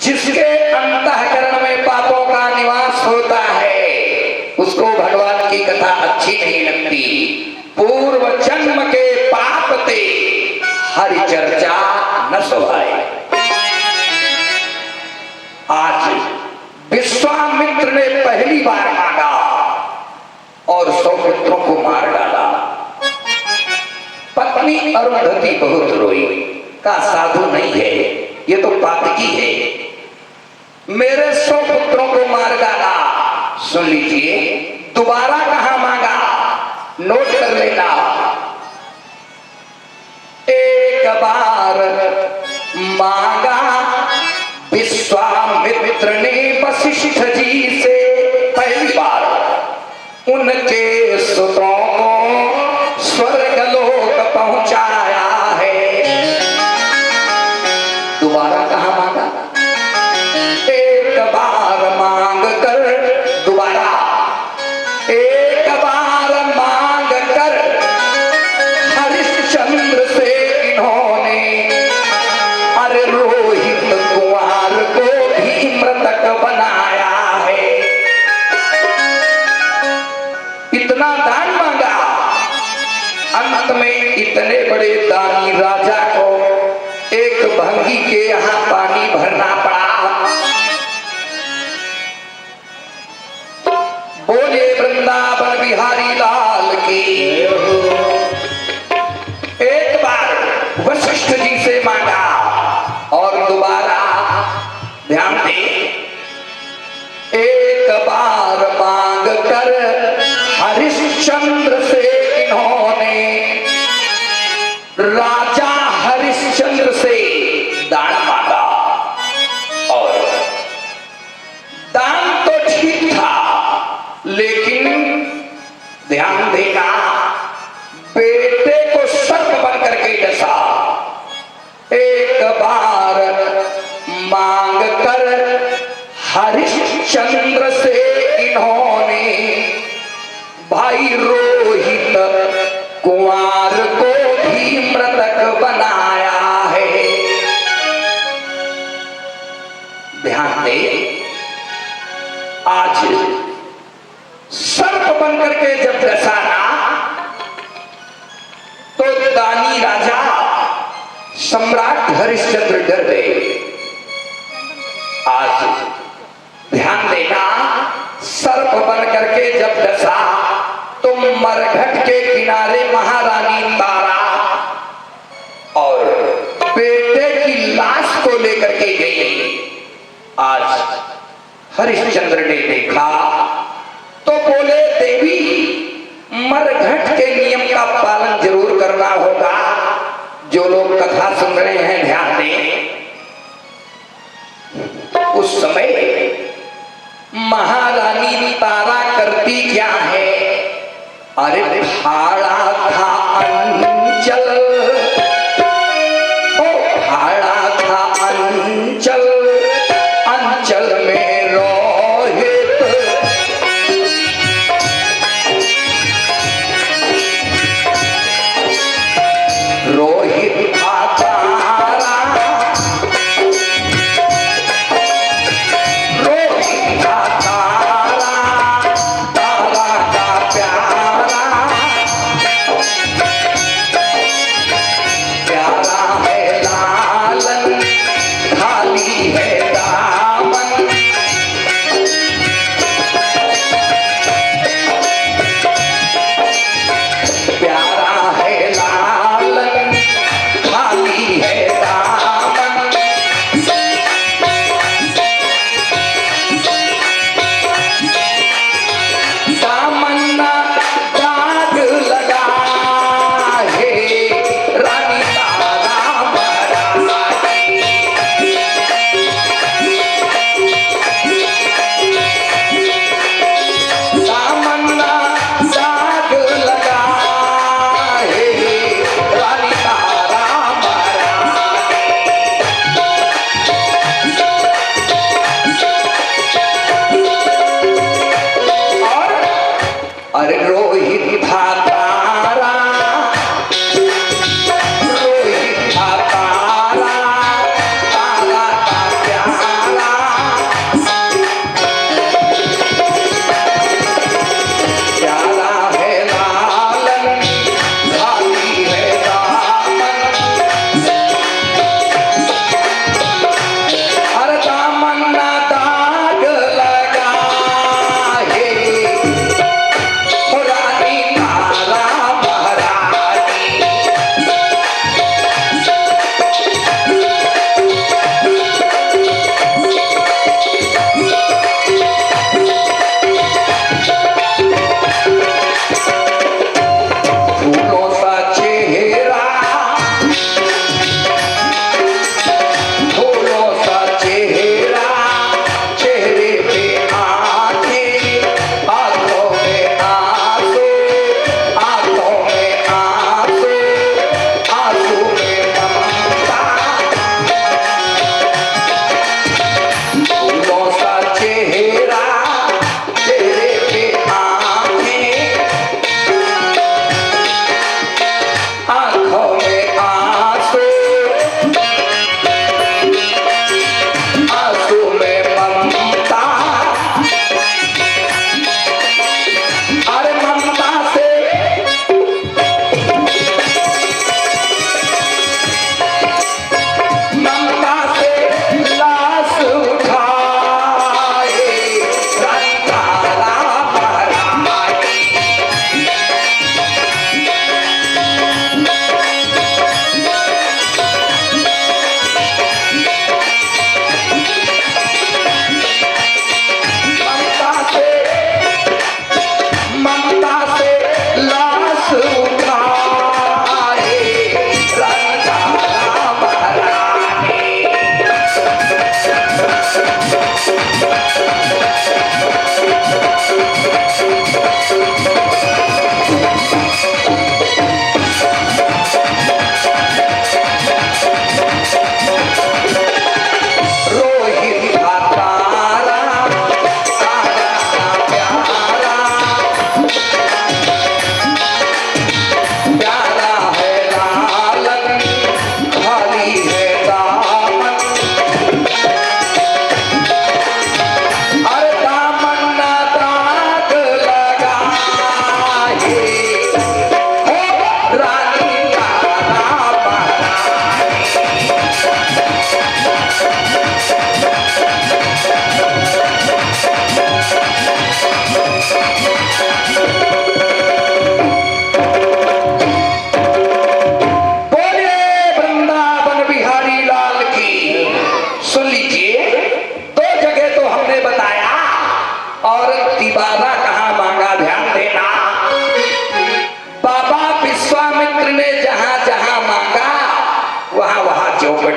जिसके अंतःकरण में पापों का निवास होता है उसको भगवान की कथा अच्छी नहीं लगती। पूर्व जन्म के पाप ते हरि चर्चा न सुहाए। आज विश्वामित्र ने पहली बार मांगा और 100 पुत्रों को मार डाला। पत्नी अरुंधति बहुत रोई, का साधु नहीं है, ये तो पातकी है, मेरे 100 पुत्रों को मार डाला। सुन लीजिए, दोबारा कहां मांगा, नोट कर लेना। एक बार मांगा विश्वामित्र ने वशिष्ठ जी से, पहली बार उनके सुतों को स्वर्गलोक पहुंचाया है। दोबारा कहां मांगा, एक बार मांग कर, दोबारा एक बार मांग कर हरिश्चंद्र से इन्होंने अरे रोहित कुमार को भी मृतक बनाया है। इतना दान मांगा, अंत में इतने बड़े दानी राजा को एक भंगी के यहां पानी भरना पड़ा। बोले वृंदावन बिहारी लाल की। एक बार वशिष्ठ जी से मांगा और दोबारा, ध्यान दे, एक बार मांग कर हरिश्चंद्र से इन्होंने, राजा हरिश्चंद्र से दान मांगा। और दान तो ठीक था, लेकिन ध्यान देना, बेटे को सर्प बन करके डसा। एक बार मांग कर हरिश्चंद्र से इन्होंने भाई रोहित कुमार को भी मृतक बनाया है। ध्यान दे, आज सर्प बन करके जब डसा ना, तो दानी राजा सम्राट हरिश्चंद्र डर गए। आज ध्यान देना, सर्प बन करके जब डसा तो मरघट के किनारे महारानी तारा और बेटे की लाश को लेकर के गई। आज हरिश्चंद्र ने देखा तो बोले, देवी मरघट के नियम का पालन जरूर करना होगा। जो लोग कथा सुन रहे हैं ध्यान दें, उस समय महारानी तारा करती क्या है, अरे भाड़ा था अंचल, ओ भाड़ा था अंचल, अंचल में रोहित, रोहित था तारा, रोहित था तारा, तारा का प्यारा,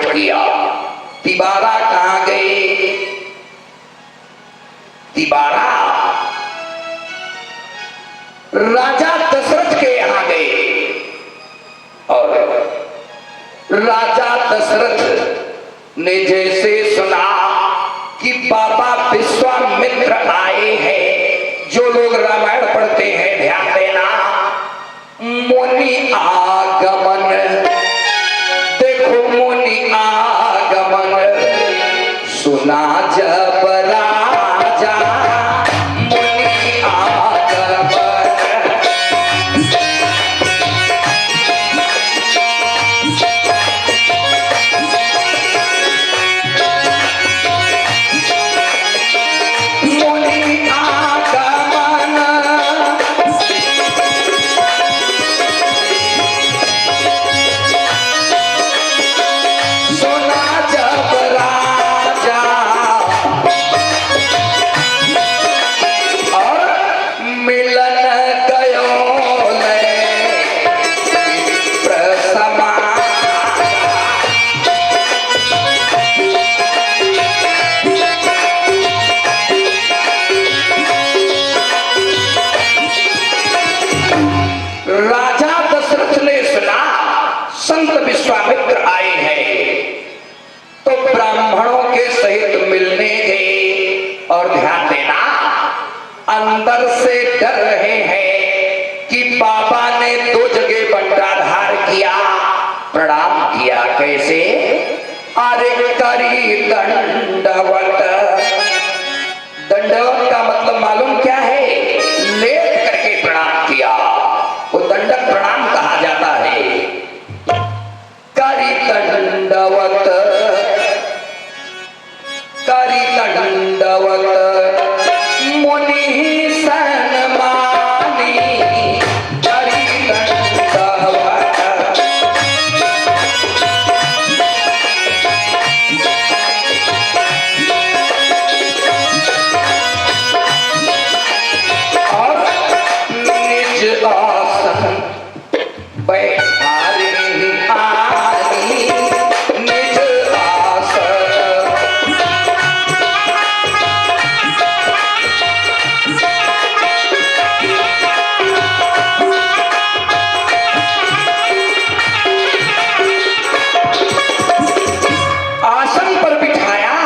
चौपट किया। तिबारा कहां गए? तिबारा राजा दशरथ के यहां गए और राजा दशरथ ने जैसे सुना कि बाबा विश्वामित्र आए हैं, जो लोग रामायण पढ़ते हैं ध्यान देना, मुनि आगमन, देखो मुनि आगमन सुना जब राजा मुनि आगमन। विश्वामित्र आए हैं तो ब्राह्मणों के सहित मिलने गए और ध्यान देना, अंदर से डर रहे हैं कि बाबा ने दो जगह बंटाधार किया, प्रणाम किया कैसे? अरे करी दंडवत। दंडवत का मतलब मालूम क्या है? लेट करके प्रणाम किया, वो दंडक प्रणाम कहा जाता है। करी दंडवत, करी दंडवत मुनि सन्मानी, करी दंडवत। और निज आसन बैठारे आनी, निज आसन। आसन पर बिठाया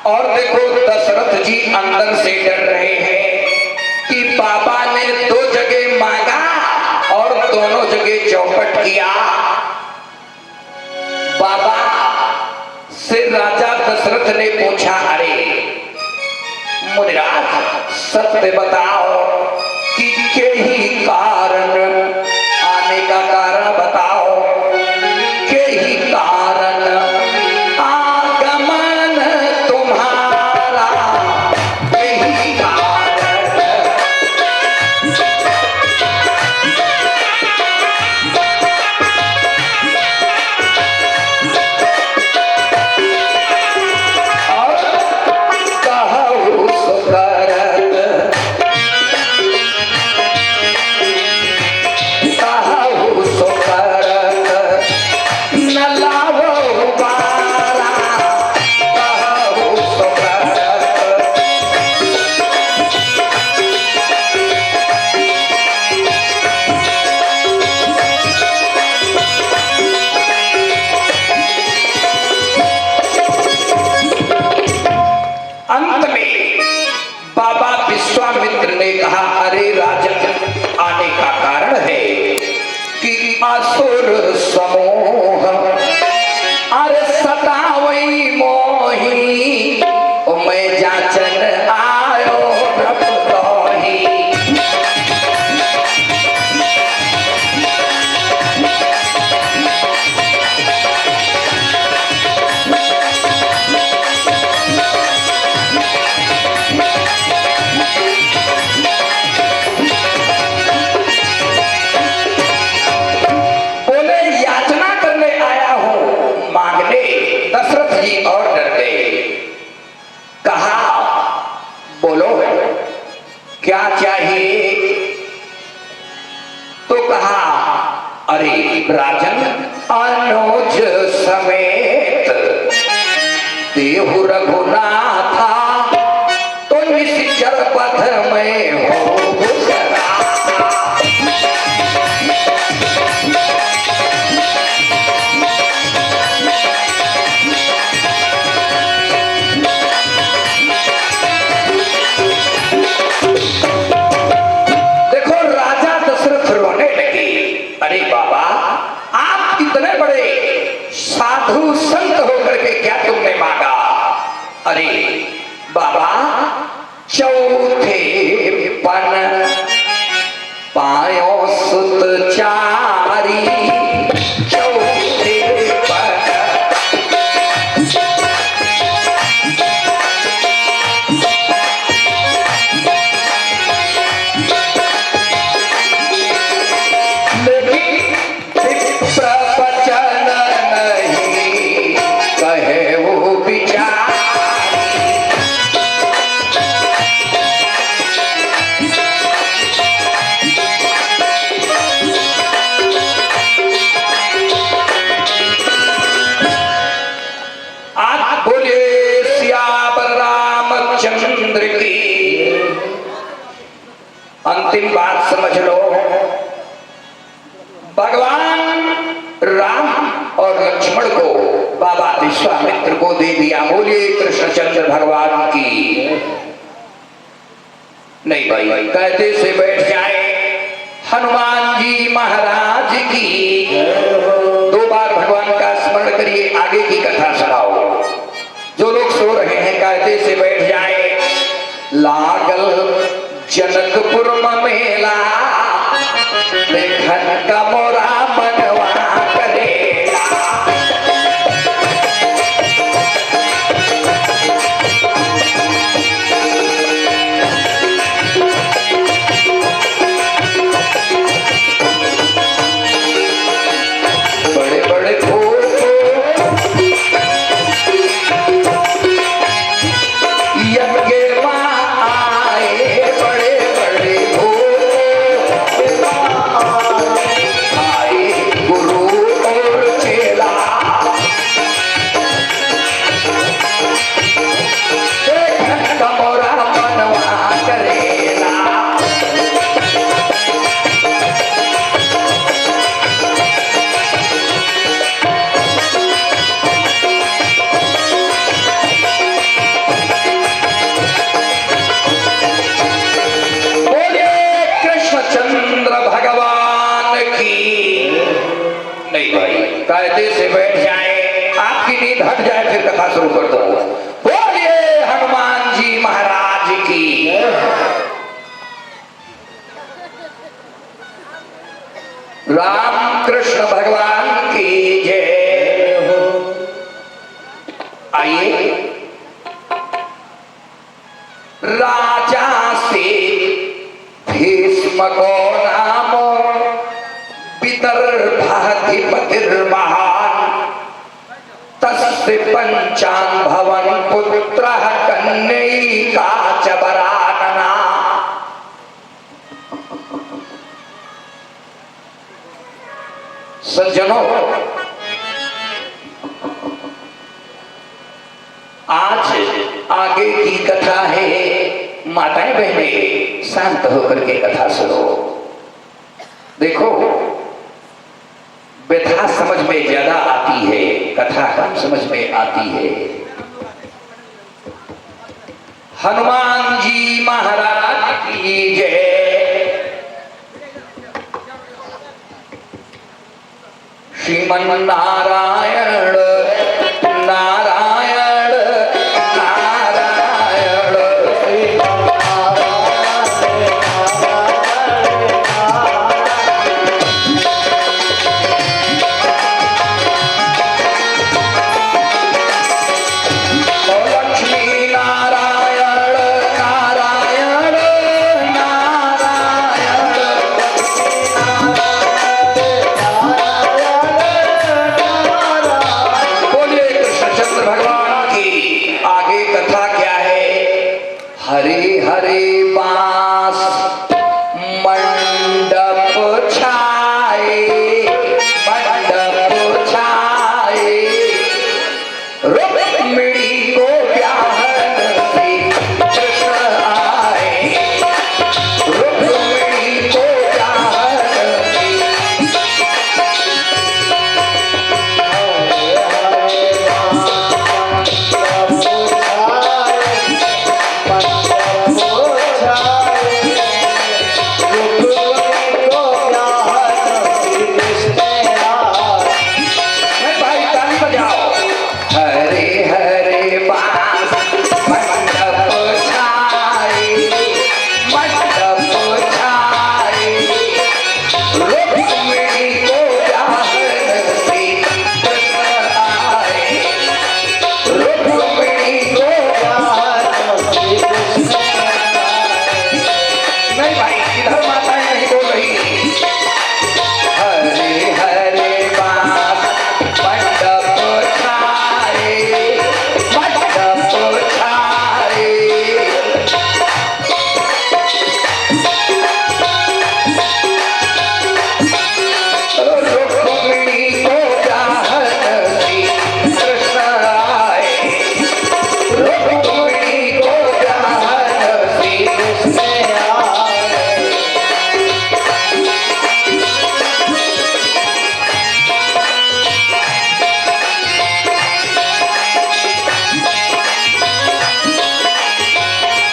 और देखो दशरथ जी अंदर से डर रहे हैं कि बाबा ने दो जगह मांगा और दोनों जगह चौपट किया। बाबा से राजा दशरथ ने पूछा, अरे मुनिराज सत्य बताओ कि के ही कारण, आने का कारण बताओ, के ही कारण आगमन तुम्हारा, के ही कारण। और कहु सुकरत, कहु सुकरत न लावो बारा, कहु सुकरत। अंत में बाबा विश्वामित्र ने कहा, अरे राजन, आने का कारण है कि असुर समूह अरे सतावई मोही, ओ मैं जाचन आयो प्रभु तोही। बोले याचना करने आया हूं, मांगने। दशरथ जी और डर गए। कहा, बोलो क्या चाहिए? तो कहा, अरे राजन, अनुज समेत देहु रघुनाथा तो निश्चर पथ में हो गुजरा। देखो राजा दशरथ रोने लगे, अरे बाबा आप इतने बड़े साधु संत होकर के क्या तुमने मांगा? अरे बाबा चौथे पन पायो सुत चारी, चौथे पन प्रवचन नहीं कहे वो विचार। आज बोले सियावर रामचंद्र की। अंतिम बात समझ लो, भगवान राम और लक्ष्मण को बाबा विश्वामित्र को दे दिया। बोलिए कृष्णचंद्र भगवान की। नहीं भाई कहते से बैठ जाए हनुमान जी महाराज की। दो बार भगवान का स्मरण करिए, आगे की कथा सुनाओ। जो लोग सो रहे हैं कहते से बैठ जाए। लागल जनकपुर में मेला, देखन का मोरा मनवा करेला। बड़े बड़े यज्ञ माँ आए, बड़े बड़े आए गुरु और चेला। देखन का मोरा मनवा करेला। नहीं भाई कहते से बैठ जाए, आपकी नींद हट जाए फिर कथा शुरू कर दो। बोलिए हनुमान जी महाराज की। राम कृष्ण भगवान की जय। आइए राजा से भीष्म को नाम पितर्भाधिपतिर्महान, तस्य पंचान भवन पुत्रः कन्यैका च वरानना। सज्जनों, आज आगे की कथा है। माताएं बहनें शांत होकर के कथा सुनो। देखो व्यथा समझ में ज्यादा आती है, कथा कम समझ में आती है। हनुमान जी महाराज की जय। श्रीमन नारायण नारायण नारायण। लक्ष्मी नारायण नारायण नारायण। बोलिए कृष्णचंद्र भगवान की। आगे कथा क्या है? हरे हरे बांस मंडप छाए, मंडप छाए। रुक्मिणी रुक्मिणी को ध्यान शीश में आए।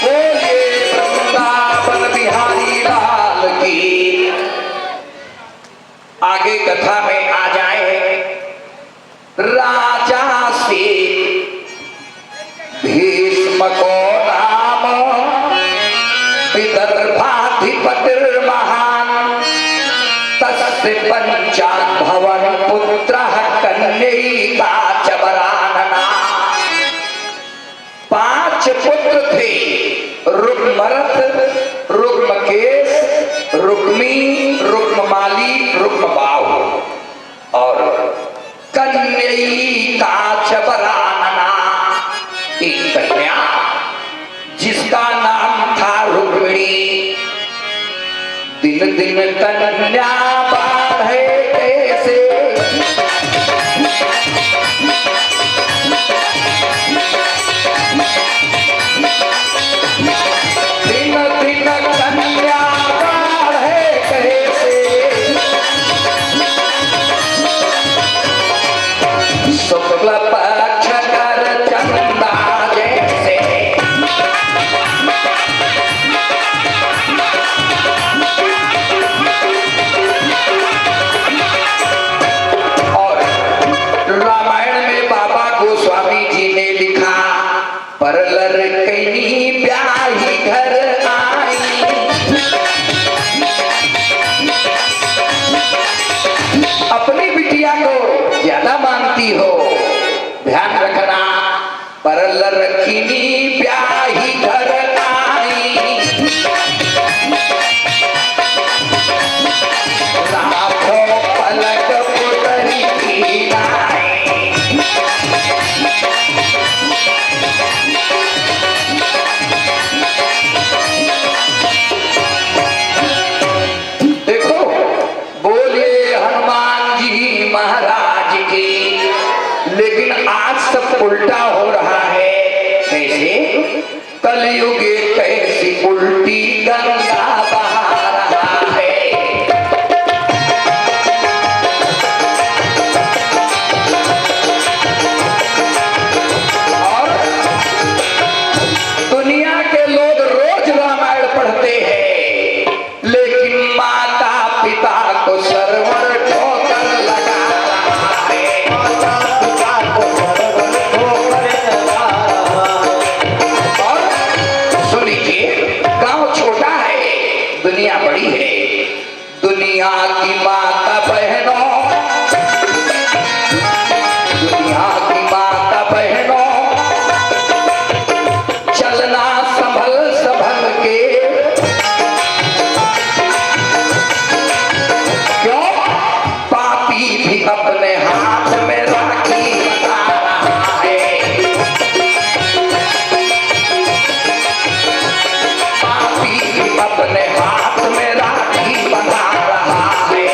बोलिए वृंदावन बिहारी लाल की। आगे कथा में आ जाए। राजा से भीष्म को नाम विदर्भाधिपतिर्महान तस्य पंचान भवन पुत्रः कन्यैका च वरानना। 5 पुत्र थे, रुक्मरथ, रुक्मकेश, रुक्मी, रुक्ममाली, रुक्मबाहु और कन्यैका च वरानना, एक कन्या जिसका नाम था रुक्मिणी। दिन दिन कन्या बढ़े कैसे, दिन दिन कन्या बढ़े कैसे, शुक्ल पक्ष कर चंदा जैसे। और रामायण में बाबा गोस्वामी जी ने लिखा, पर लड़कनी ब्याही घर आई। अपनी बिटिया को ज्यादा मानती हो, ध्यान रखना। पर लड़किनी ब्याही घर आई, लाखों पलक पुतरी की नाई। देखो, बोलिए हनुमान जी महाराज की। लेकिन आज सब उल्टा हो रहा है। कैसे? कलयुग कैसी उल्टी गंगा बहा रहा है। और दुनिया के लोग रोज रामायण पढ़ते हैं, लेकिन माता पिता को सरवर ठोकर लगा रहा है। गांव छोटा है, दुनिया बड़ी है। दुनिया की माता बहनों, दुनिया की माता बहनों, चलना संभल संभल के। क्यों? पापी भी अपने हाथ में राखी बना रहा है। अपने हाथ में राखी बना रहा है।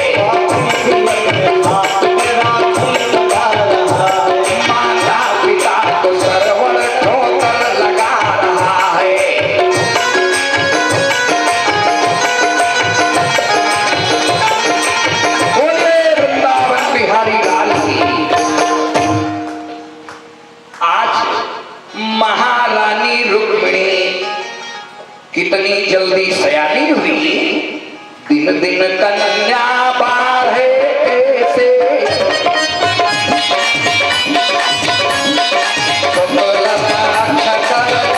माता पिता को सरवण ठोकर लगा रहा है। बोले वृंदावन बिहारी लाल की। आज महारानी रुक्मिणी कितनी जल्दी सयानी हुई। दिन दिन कन्या बढ़े कैसे,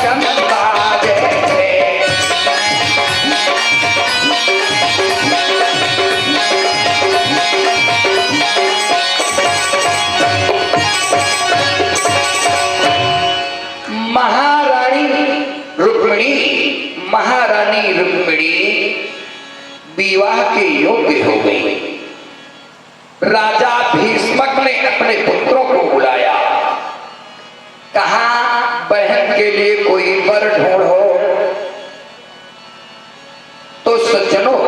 चंदा जैसे। महारानी रुक्मिणी विवाह के योग्य हो गई। राजा भीष्मक ने अपने पुत्रों को बुलाया, कहा बहन के लिए कोई वर ढूंढो। तो सज्जनों,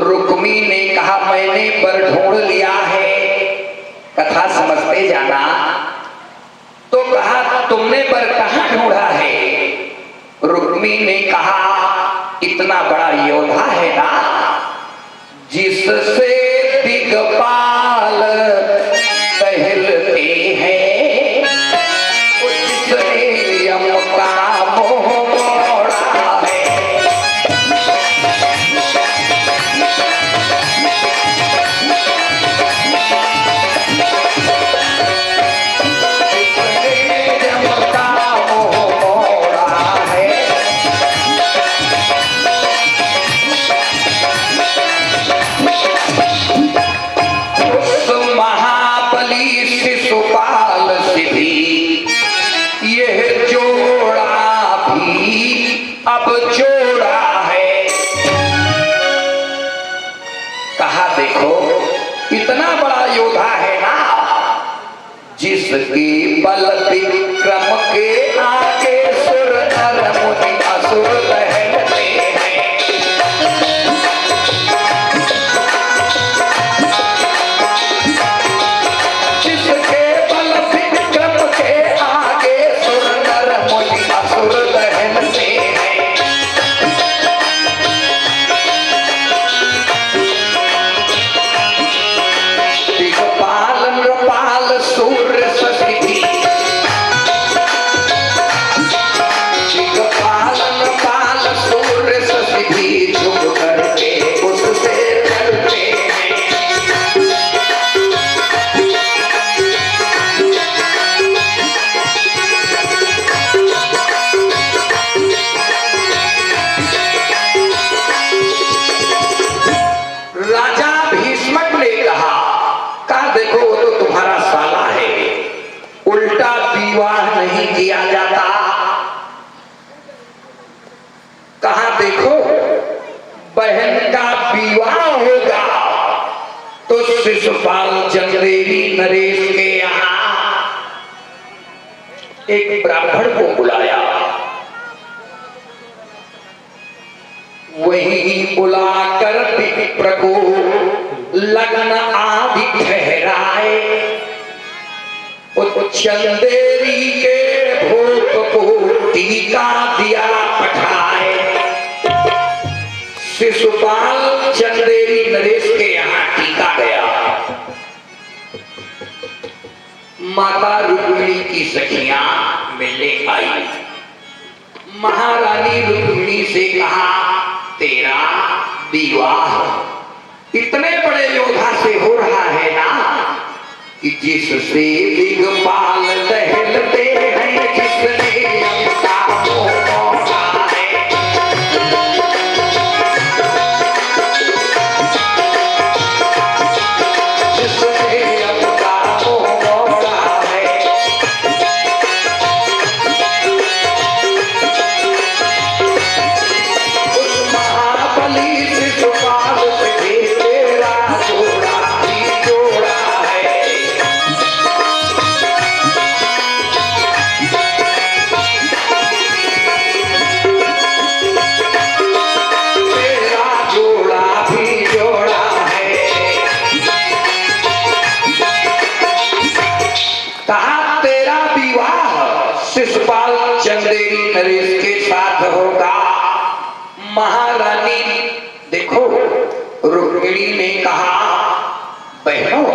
रुक्मी ने कहा मैंने वर ढूंढ लिया है। कथा समझते जाना। तो कहा तुमने वर कहां ढूंढा है? रुक्मी ने कहा इतना बड़ा योद्धा है ना, जिससे दिग्पाल टहलते हैं, उसने यम का मोह मोड़ा है। अब जोड़ा है। कहा देखो इतना बड़ा योद्धा है ना, जिसके बल विक्रम के आगे सुर नर मुनि असुर दहलते हैं। जिसके बल विक्रम के आगे सुर नर मुनि असुर दहलते हैं। किया जाता। कहा देखो बहन का विवाह होगा तो शिशुपाल चंदेरी नरेश के यहाँ एक ब्राह्मण को बुलाया। वही बुलाकर विप्र को लगन आदि ठहराए। चंदेरी के भोग को टीका दिया पठाए। शिशुपाल चंदेरी नरेश के यहाँ टीका गया। माता रुक्मिणी की सखियां मिलने आई। महारानी रुक्मिणी से कहा तेरा विवाह इतने बड़े योद्धा से हो रहा है ना, कि जिससे दिग्पाल टहलते हैं, जिसने यमका मोह मोड़ा है। जिसने यमका मोह मोड़ा है। उस महाबली शिशुपाल से तेरा जोड़ा ही जोड़ा है। कहा तेरा विवाह शिशुपाल चंदेरी नरेश के साथ होगा। महारानी देखो रुक्मिणी ने कहा बहनों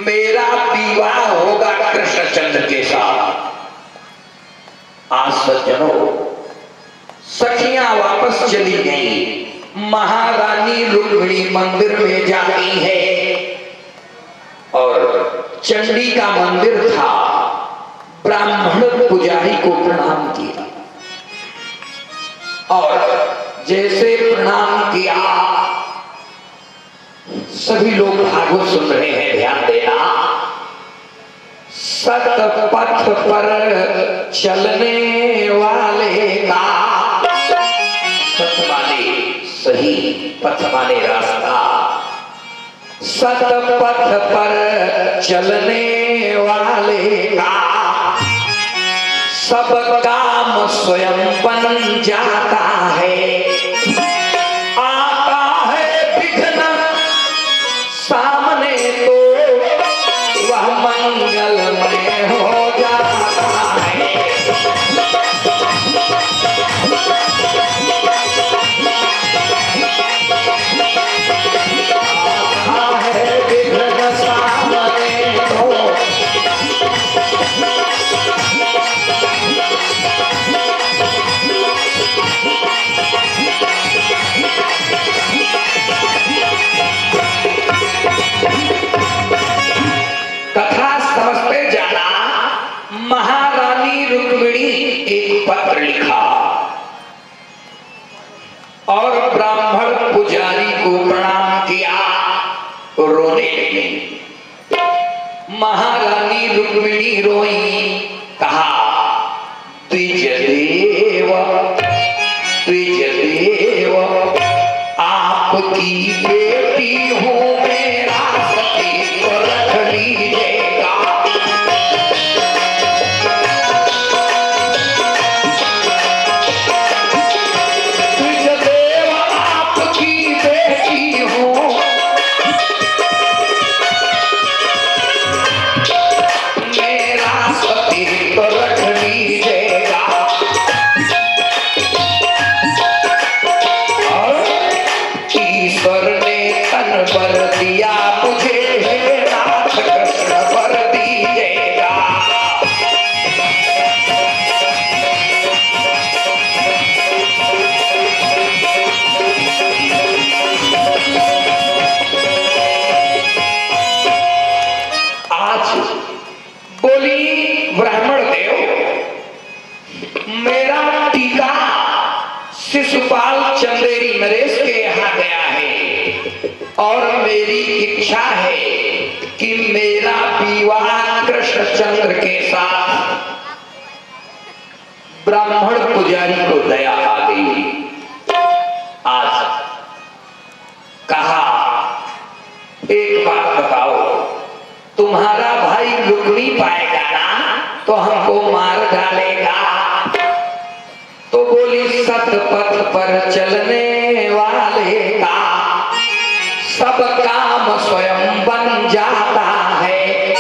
मेरा विवाह होगा कृष्णचंद्र के साथ। आज सज्जनों सखियां वापस चली गई। महारानी रुक्मिणी मंदिर में जाती है और चंडी का मंदिर था। ब्राह्मण पुजारी को प्रणाम किया और जैसे प्रणाम किया सभी लोग भागवत सुन रहे हैं, ध्यान देना। सतपथ पर चलने वाले का, सत माने सही, पथ माने रास्ता। सतपथ पर चलने वाले का सब काम स्वयं बन जाता है। आता है विघ्न सामने तो वह मंगलमय हो जाता है। और ब्राह्मण पुजारी को प्रणाम किया, रोने लगी। महारानी रुक्मिणी रोई, कहा द्विज देव आपकी बेटी हूँ, मेरा सती को रख लीजिएगा। द्विज देव आपकी बेटी हूँ, मेरा सती को रख लीजिएगा। ईश्वर ने तन पर दिया मुझे, हे नाथ कृष्ण पर दीजिएगा। आज बोली ब्राह्मण देव, मेरा टीका शिशुपाल चंदेरी नरेश के यहाँ गया है और मेरी इच्छा है कि मेरा विवाह कृष्णचंद्र के साथ। ब्राह्मण पुजारी को दया आ गई। आज कहा एक बात बताओ, तुम्हारा भाई रुक्मी पाएगा ना तो हमको मार डालेगा। तो बोली सत पथ पर चलने वाले का सब काम स्वयं बन जाता है,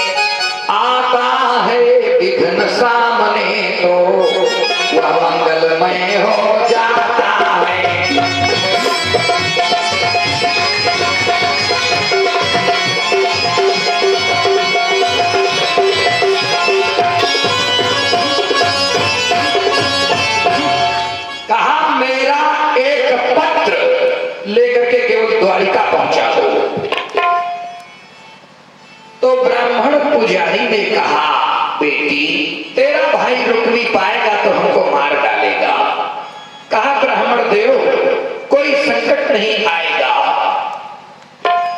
आता है विघ्न सामने तो वह मंगलमय हो जाता है। कहा मेरा एक पत्र लेकर के केवल द्वारिका पहुंचा दो। तो ब्राह्मण पुजारी ने कहा बेटी तेरा भाई रुक्मी पाएगा तो हमको मार डालेगा। कहा ब्राह्मण देव कोई संकट नहीं आएगा।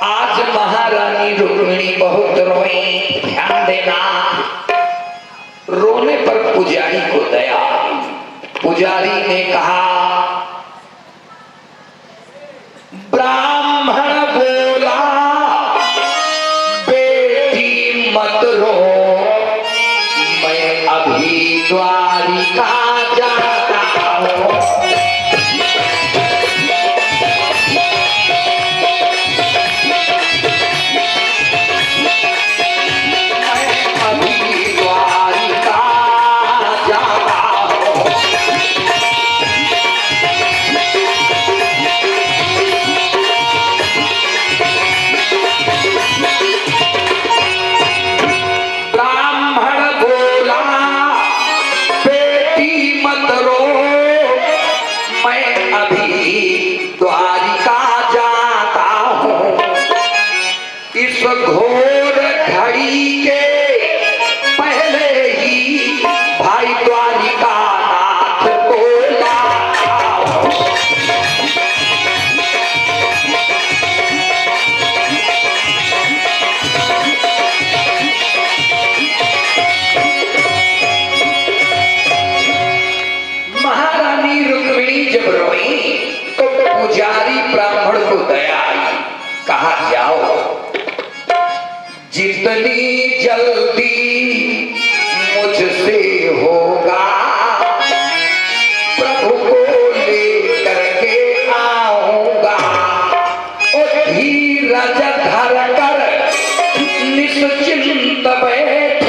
आज महारानी रुक्मिणी बहुत रोई, ध्यान देना। रोने पर पुजारी को दया। पुजारी ने कहा ब्राह्मण बोला बेटी मत रो, मैं अभी द्वारिका जाता हूँ। घोर घड़ी के पहले ही भाई द्वारिका नाथ को लाओ। महारानी रुक्मिणी जब रोई तो पुजारी ब्राह्मण को दया आई। कहा जाओ जितनी जल्दी मुझसे होगा प्रभु को लेकर के आऊंगा। और धीरज धर कर निश्चिंत बैठ,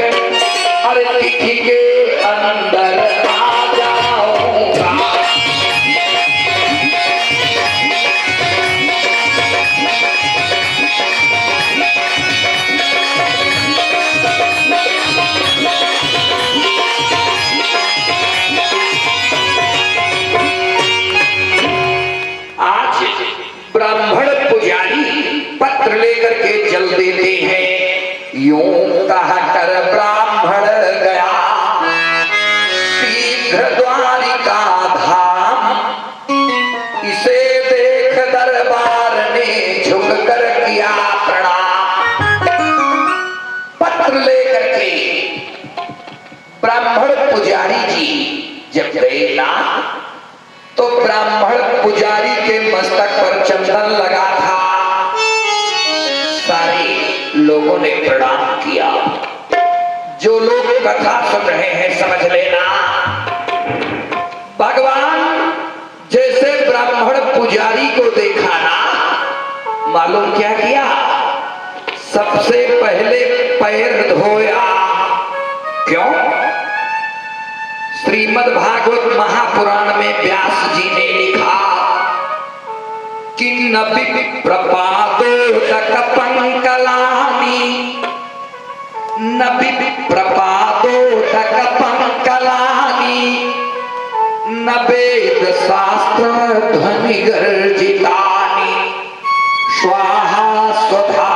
हर तिथि के अंदर आ जाऊंगा। गई ना तो ब्राह्मण पुजारी के मस्तक पर चंदन लगा था। सारे लोगों ने प्रणाम किया। जो लोग कथा सुन रहे हैं समझ लेना, भगवान जैसे ब्राह्मण पुजारी को देखा ना, मालूम क्या किया? सबसे पहले पैर धोया। क्यों? श्रीमद् भागवत महापुराण में व्यास जी ने लिखा कि न विप्रपादोदक पंकलानि, न विप्रपादोदक पंकलानि, न वेद शास्त्र ध्वनि गर्जितानि, स्वाहा स्वधा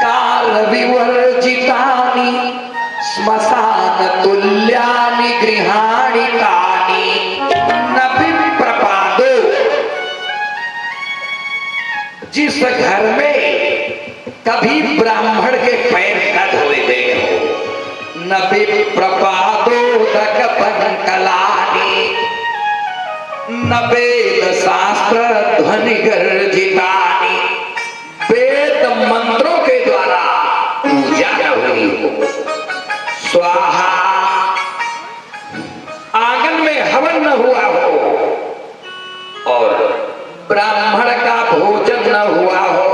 काल विवर्जितानि, श्मशान तुल्यानि गृहाणि तानि, न विप्रपादो। जिस घर में कभी ब्राह्मण के पैर न धोए देखो, न विप्रपादोदक पंकलानि, न वेद शास्त्र ध्वनि गर्जितानि, वेद मंत्रों के द्वारा पूजा न हुई हो, स्वाहा आंगन में हवन न हुआ हो, और ब्राह्मण का भोजन न हुआ हो,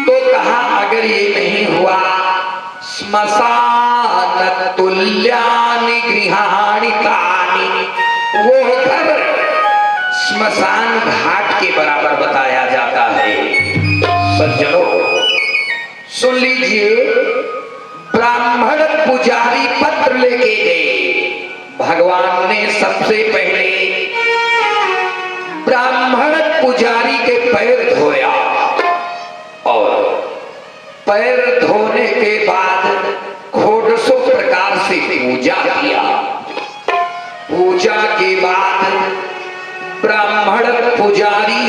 तो कहा अगर ये नहीं हुआ, श्मशान तुल्यानि गृहाणि तानि, वो घर श्मशान घाट के बराबर बताया जाता है। सज्जनों सुन लीजिए, ब्राह्मण पुजारी पत्र लेके गए। भगवान ने सबसे पहले ब्राह्मण पुजारी के पैर धोया, और पैर धोने के बाद षोडशों प्रकार से पूजा किया। पूजा के बाद ब्राह्मण पुजारी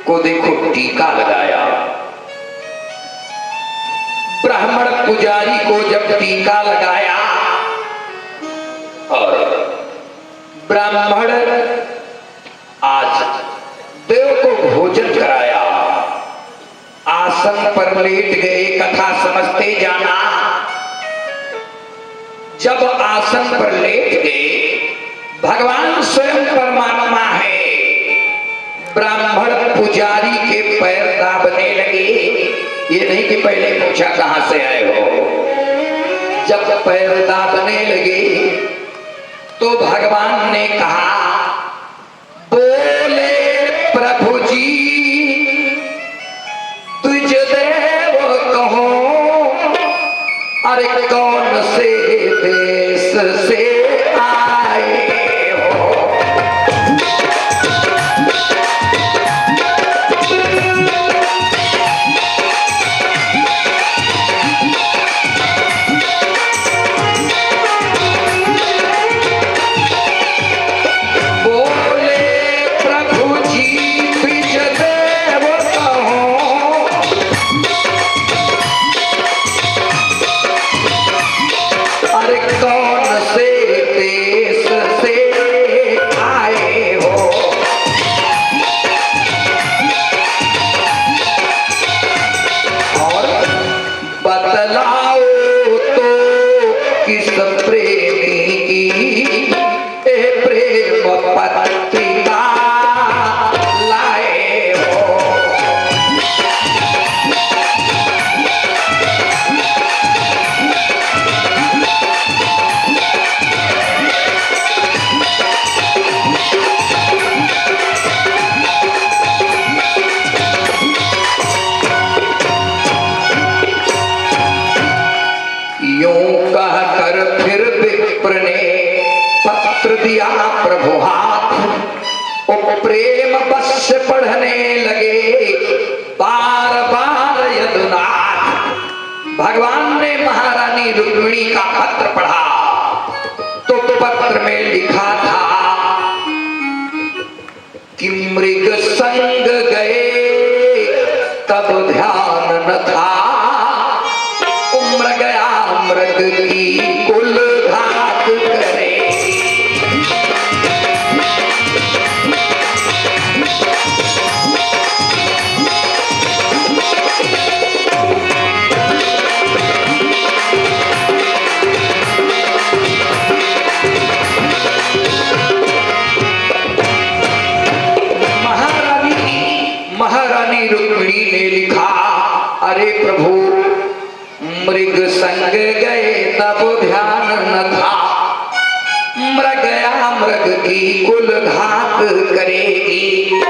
को देखो टीका लगाया। ब्राह्मण पुजारी को जब टीका लगाया और ब्राह्मण आज देव को भोजन कराया, आसन पर लेट गए। कथा समझते जाना। जब आसन पर लेट गए, भगवान स्वयं परमात्मा है, ब्राह्मण पुजारी के पैर दाबने लगे। ये नहीं कि पहले पूछा कहां से आए हो। जब पैर दाबने लगे तो भगवान ने कहा, बोले प्रभु जी तुझ देव कहो, अरे कौन से देश से आए हो। दिया प्रभु हाथ, वो प्रेम बस से पढ़ने लगे बार बार यदुनाथ। भगवान ने महारानी रुक्मिणी का पत्र पढ़ा तो पत्र में लिखा था कि मृग संग गए तब ध्यान न था, उम्र गया मृग की कुल घात करे। अरे प्रभु मृग संग गए तब ध्यान न था, मृगया मृग की कुल घात करेगी।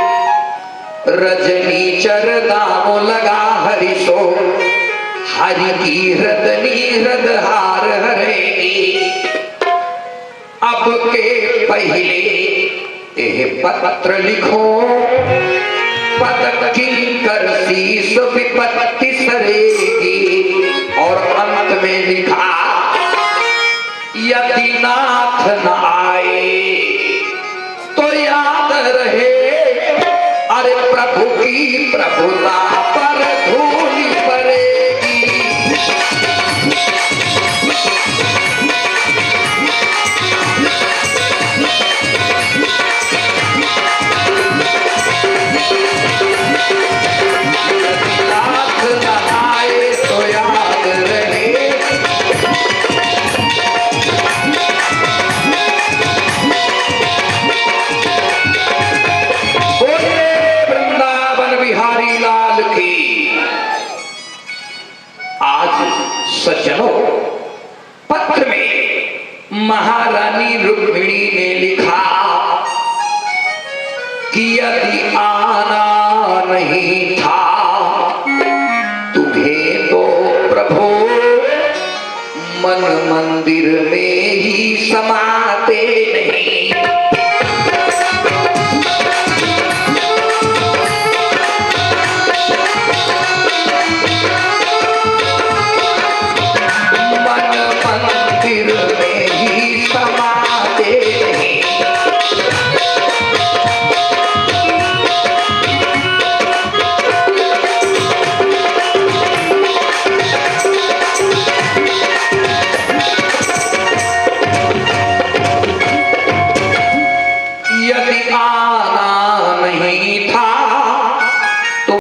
रजनी चर दामो लगा हरिशो, हरि की हृदनी हृद हार हरेगी। अब के पहले यह पत्र लिखो, पद किंकर शीस विपत्ति सरेगी। और अंत में लिखा यदि नाथ न आए तो याद रहे, अरे प्रभु की प्रभुता पर धूलि पड़ेगी। नाथ न आए तो याद रहे, बिहारी लाल की। आज सज्जनों, पत्र में महारानी रुक्मिणी ने लिखा कि यदि आना नहीं था तुम्हें तो प्रभु मन मंदिर में ही समाते नहीं।